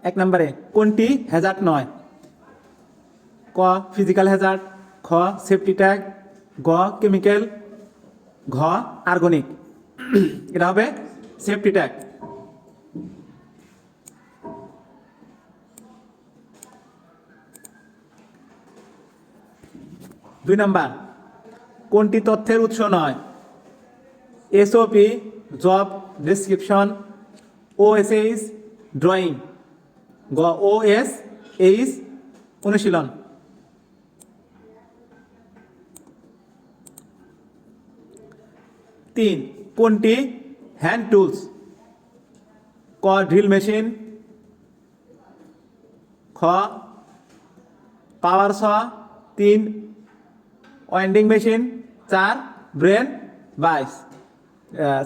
এক নম্বরে কোনটি হ্যাজার্ড নয়? ক ফিজিক্যাল হ্যাজার্ড, খ সেফটি ট্যাগ, গ কেমিক্যাল, ঘ আর্গনিক। এটা হবে সেফটি ট্যাগ। দুই নাম্বার কোনটি তথ্যের উৎস নয়? এসওপি জব ডেসক্রিপশন, ওএসএইচ ড্রয়িং, গ ওএসএইচ অনুশীলন। তিন কোনটি হ্যান্ড টুলস? ক ড্রিল মেশিন, খ পাওয়ার স, তিন ওয়াইন্ডিং মেশিন, চার ব্রেন বাইস,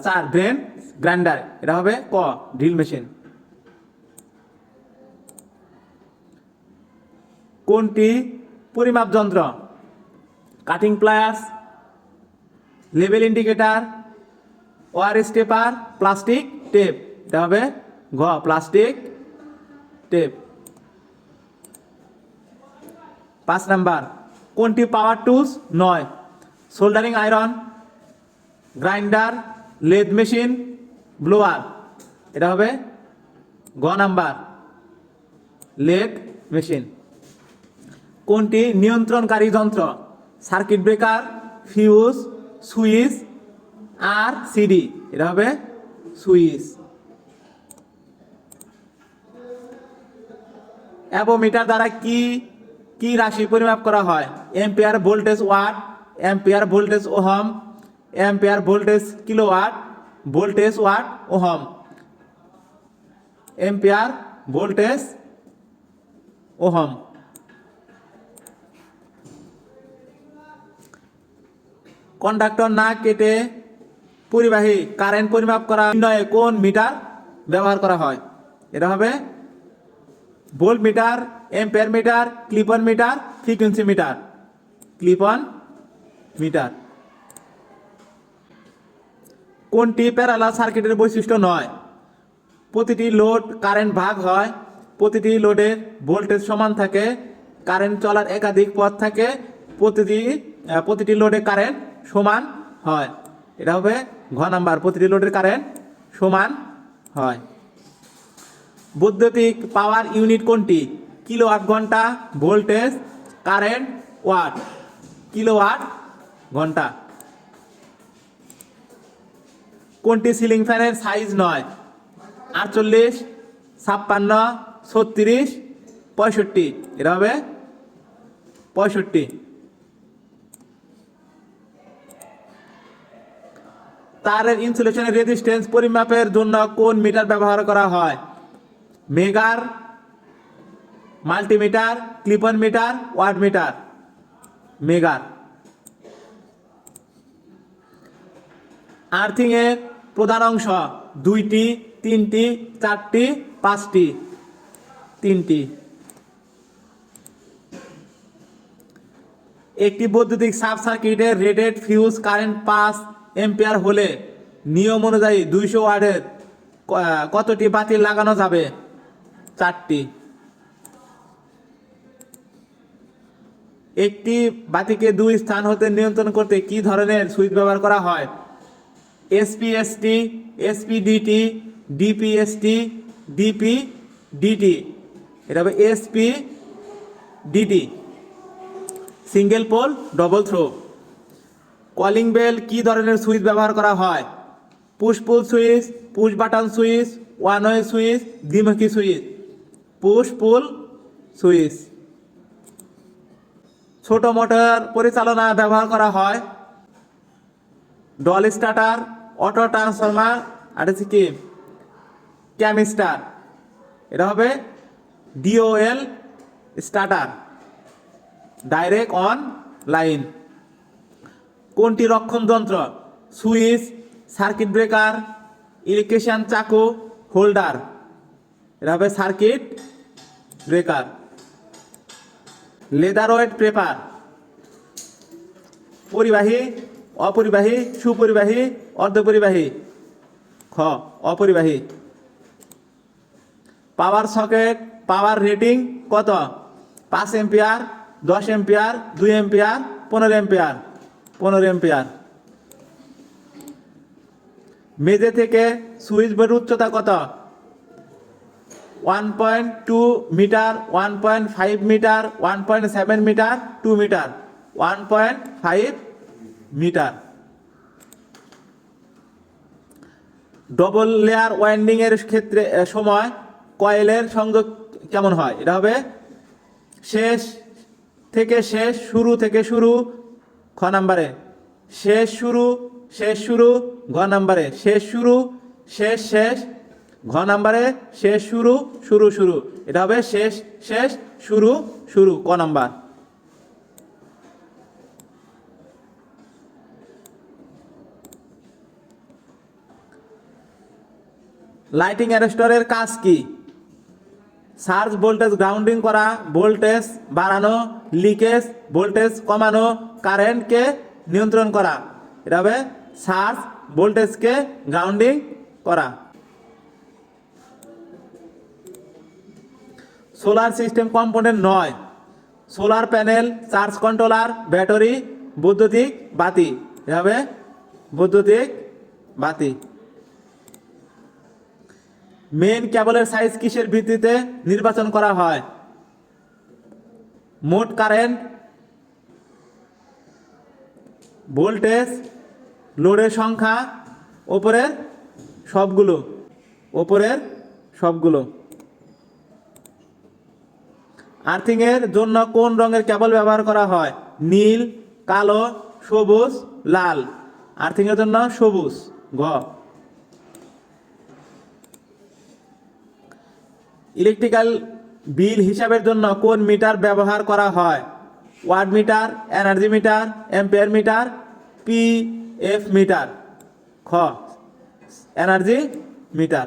চার ব্রেন গ্রাইন্ডার। এটা হবে ক ড্রিল মেশিন। কোনটি পরিমাপ যন্ত্র? Cutting pliers, level indicator, wire stripper, plastic tape. এটা হবে ঘ প্লাস্টিক টেপ। 5 নাম্বার কোনটি পাওয়ার টুলস নয়? Soldering iron, grinder, lathe machine, blower. এটা হবে গ নাম্বার লেদ মেশিন। কোনটি নিয়ন্ত্রণকারী যন্ত্র? সার্কিট ব্রেকার, ফিউজ, সুইচ, আর সিডি। এটা হবে সুইচ। অ্যাবোমিটার দ্বারা কি কি রাশি পরিমাপ করা হয়? Ampere voltage watt, ampere voltage ohm, ampere voltage kilowatt, voltage watt ohm. Ampere voltage ohm. Conductor না কেটে পরিবাহী কারেন্ট পরিমাপ করা নির্ণয়ে কোন মিটার ব্যবহার করা হয়? এটা হবে volt meter, ampere meter, clip on meter, frequency meter. Clip on meter. কোনটি প্যারালাল সার্কিটের বৈশিষ্ট্য নয়? প্রতিটি লোড কারেন্ট ভাগ হয়, প্রতিটি লোডের ভোল্টেজ সমান থাকে, কারেন্ট চলার একাধিক পথ থাকে, প্রতিটি লোডে কারেন্ট সমান হয়। এটা হবে ঘ নাম্বার প্রতিটি লোডের কারেন্ট সমান হয়। বৈদ্যুতিক পাওয়ার ইউনিট কোনটি? কিলোওয়াট ঘন্টা, ভোল্টেজ, কারেন্ট, ওয়াট। কিলোওয়াট ঘন্টা। কোনটি সিলিং ফ্যানের সাইজ নয়? 48, 56, 36, 65। এটা হবে 65। তারের ইনসুলেশনের রেজিস্ট্যান্স পরিমাপের জন্য কোন মিটার ব্যবহার করা হয়? Megger, multimeter, clip on meter, watt meter. Megger. Earthing এর প্রধান অংশ দুইটি, তিনটি, চারটি, পাঁচটি। তিনটি। একটি বৈদ্যুতিক সাব সার্কিটের রেটেড ফিউজ কারেন্ট 5 এম্পিয়ার হলে নিয়ম অনুযায়ী 200 ওয়াটের কতটি বাতি লাগানো যাবে? 4টি। একটি বাতিকে দুই স্থান হতে নিয়ন্ত্রণ করতে কি ধরনের সুইচ ব্যবহার করা হয়? SPST, SPDT, DPST, DPDT. এটা হবে SPDT. Single pole, double throw. Calling bell কি ধরনের সুইচ ব্যবহার করা হয়? Push pull switch, push button switch, one way switch, দ্বিমুখী সুইচ। Push pull switch. ছোট মোটর পরিচালনা ব্যবহার করা হয় ডল স্টার্টার, অটো ট্রান্সফরমার, আর হচ্ছে কি ক্যামিস্টার। এটা হবে DOL starter, direct on line. কোনটি রক্ষণ যন্ত্র? সুইচ, সার্কিট ব্রেকার, ইলেকট্রিশিয়ান চাকু, হোল্ডার। এটা হবে circuit breaker. Leather wait paper পরিবাহী, অপরিবাহী, সুপরিবাহী, অর্ধপরিবাহী। খ অপরিবাহী। পাওয়ার সকেট পাওয়ার রেটিং কত? 5 ampere, 10 ampere, 2 ampere, 15 ampere. 15 ampere. মেঝে থেকে সুইচ বোর্ডের উচ্চতা কত? 1.2 meter, 1.5 meter, 1.7 meter, 2 meter. 1.5 meter. Double layer winding এর ক্ষেত্রে সময় কয়েলের সংযোগ কেমন হয়? এটা হবে শেষ থেকে শেষ, শুরু থেকে শুরু খ নাম্বারে, শেষ শুরু, শেষ শুরু ঘ নাম্বারে, শেষ শুরু, শেষ শেষ ঘ নাম্বারে, শেষ শুরু, শুরু শুরু। এটা হবে শেষ শেষ শুরু শুরু ক নাম্বার। লাইটিং অ্যারেস্টরের কাজ কি? সার্জ ভোল্টেজ গ্রাউন্ডিং করা, ভোল্টেজ বাড়ানো, লিকেজ ভোল্টেজ কমানো, কারেন্টকে নিয়ন্ত্রণ করা। এটা হবে সার্জ ভোল্টেজকে গ্রাউন্ডিং করা। Solar system component 9: solar panel, charge controller, battery, বৈদ্যুতিক বাতি। এটা হবে বৈদ্যুতিক বাতি। মেইন কেবলের সাইজ কিসের ভিত্তিতে নির্বাচন করা হয়? মোট কারেন্ট, ভোল্টেজ, লোডের সংখ্যা, ওপরের সবগুলো। ওপরের সবগুলো। আর্থিং এর জন্য কোন রঙের কেবল ব্যবহার করা হয়? নীল, কালো, সবুজ, লাল। আর্থিং এর জন্য সবুজ ঘ। ইলেকট্রিক্যাল বিল হিসাবের জন্য কোন মিটার ব্যবহার করা হয়? Watt meter, energy meter, ampere meter, PF meter. খ এনার্জি মিটার।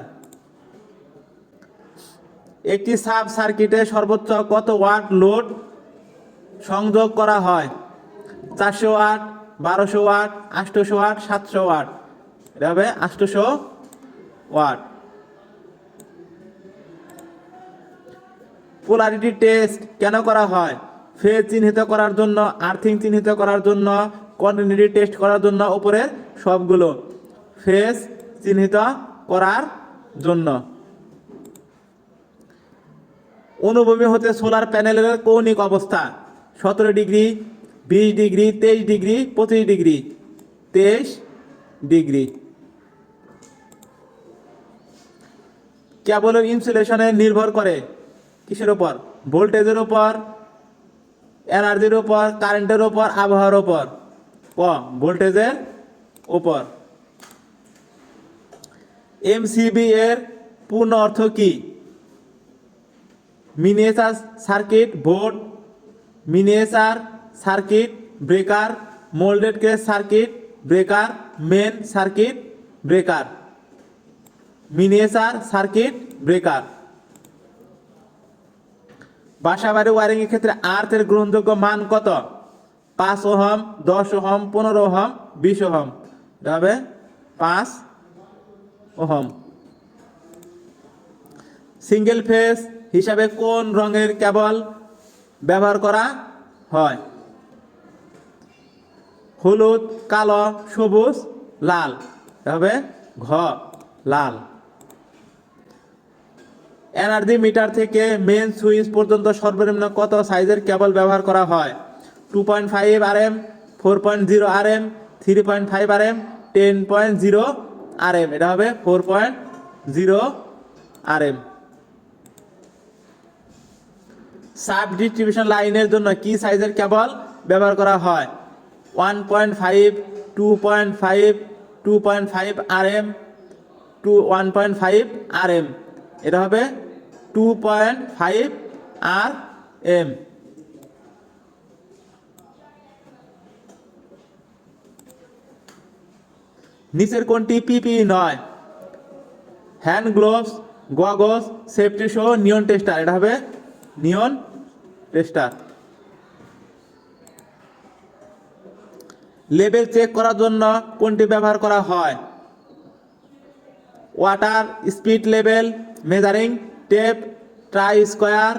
একটি সাব সার্কিটে সর্বোচ্চ কত ওয়াট লোড সংযোগ করা হয়? 400 ওয়াট, 1200 ওয়াট, 800 ওয়াট, 700 ওয়াট। এটা হবে 800 ওয়াট। পোলারিটি টেস্ট কেন করা হয়? ফেজ চিহ্নিত করার জন্য, আর্থিং চিহ্নিত করার জন্য, কন্টিনিউটি টেস্ট করার জন্য, উপরের সবগুলো। ফেজ চিহ্নিত করার জন্য। অনুভূমি হতে সোলার প্যানেলের কৌণিক অবস্থা 17 degree, 20 degree, 23 degree, 25 degree. 23 degree. কেবলের ইনসুলেশনে নির্ভর করে কিসের উপর? ভোল্টেজের উপর, এনার্জির উপর, কারেন্টের উপর, আবহাওয়ার উপর। ক ভোল্টেজের উপর। এমসিবি এর পূর্ণ অর্থ কি? Miniature circuit board, miniature circuit breaker, moulded case circuit breaker, main circuit breaker. Miniature circuit breaker. বাসাবাড়ি ওয়ারিং এর ক্ষেত্রে আর্থ এর গ্রহণযোগ্য মান কত? 5 ওহম, 10 ওহম, 15 ওহম, 20 ওহম। এটা হবে 5 ওহম। সিঙ্গেল ফেজ হিসাবে কোন রঙের কেবল ব্যবহার করা হয়? হলুদ, কালো, সবুজ, লাল। এটা হবে ঘ লাল। এনার্জি মিটার থেকে মেন সুইচ পর্যন্ত সর্বনিম্ন কত সাইজের কেবল ব্যবহার করা হয়? 2.5 RM, 4.0 RM, 3.5 RM, 10.0 RM। এটা হবে 4.0 RM। সাব ডিস্ট্রিবিউশন লাইনের জন্য কি সাইজের কেবল ব্যবহার করা হয়? 1.5, 2.5, 2.5 RM, 1.5 RM। এটা হবে 2.5 RM। নিচের কোনটি পিপিই নয়? Hand gloves, goggles, safety shoe, neon tester. এটা হবে নিয়ন টেস্টার। লেভেল চেক করার জন্য কোনটি ব্যবহার করা হয়? Water speed level measuring tape try square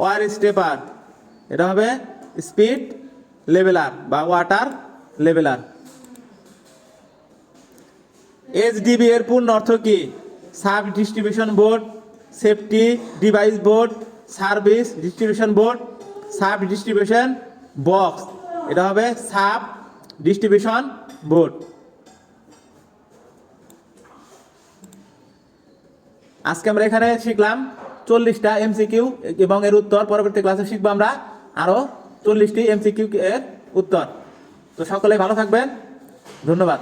wire stripper, এটা হবে স্পিড লেভেলার বা ওয়াটার লেভেলার। এইচডিবি এর পূর্ণ অর্থ কি? Sub distribution board, safety device board, service distribution board, sub distribution box, এটা হবে সাব ডিস্ট্রিবিউশন বোর্ড। আজকে আমরা এখানে শিখলাম 40টা এমসিকিউ এবং এর উত্তর। পরবর্তী ক্লাসে শিখবো আমরা আরো 40টি এমসিকিউ এর উত্তর। তো সকলে ভালো থাকবেন, ধন্যবাদ।